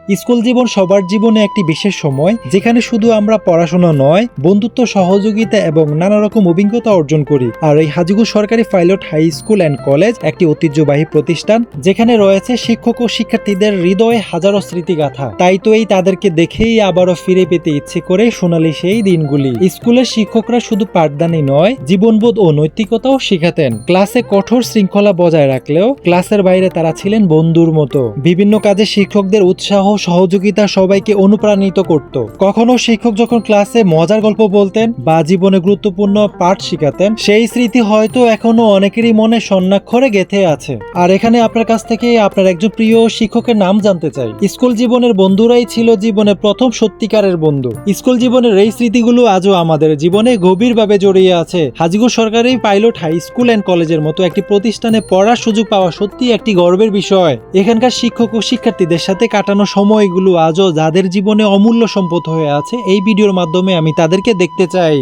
School জীবন সবার জীবনে একটি বিশেষ সময়, যেখানে শুধু আমরা পড়াশোনা নয়, বন্ধুত্ব, সহযোগিতা এবং নানা রকম অভিজ্ঞতা অর্জন করি। আর এই হাজীগঞ্জ সরকারি pilot high school and college একটি ঐতিহ্যবাহী প্রতিষ্ঠান, যেখানে রয়েছে শিক্ষক ও শিক্ষার্থীদের হৃদয়ে হাজারো স্মৃতিগাথা। তাই তো তাদেরকে দেখেই আবারও ফিরে পেতে ইচ্ছে করে সোনালি সেই দিনগুলি। স্কুলের শিক্ষকরা শুধু পাঠদানই নয়, জীবনবোধ ও নৈতিকতাও শেখাতেন। ক্লাসে কঠোর শৃঙ্খলা বজায় রাখলেও ক্লাসের বাইরে তারা ছিলেন বন্ধুর মতো। বিভিন্ন কাজে শিক্ষকদের উৎসাহ, সহযোগিতা সবাইকে অনুপ্রাণিত করত। কখনো শিক্ষক যখন ক্লাসে মজার গল্প বলতেন বা জীবনে গুরুত্বপূর্ণ পাঠ শিখাতেন, সেই স্মৃতি হয়তো এখনো অনেকেরই মনে স্বর্ণাক্ষরে গেঁথে আছে। আর এখানে আপনার কাছ থেকে আপনার একজন প্রিয় শিক্ষকের নাম জানতে চাই। স্কুল জীবনের বন্ধুরাই ছিল জীবনের প্রথম সত্যিকারের বন্ধু। স্কুল জীবনের এই স্মৃতিগুলো আজও আমাদের জীবনে গভীরভাবে জড়িয়ে আছে। হাজীগঞ্জ সরকারি পাইলট হাই স্কুল অ্যান্ড কলেজের মতো একটি প্রতিষ্ঠানে পড়ার সুযোগ পাওয়া সত্যি একটি গর্বের বিষয়। এখানকার শিক্ষক ও শিক্ষার্থীদের সাথে কাটানো সময়গুলো আজও যাদের জীবনে অমূল্য সম্পদ হয়ে আছে, এই ভিডিওর মাধ্যমে আমি তাদেরকে দেখতে চাই।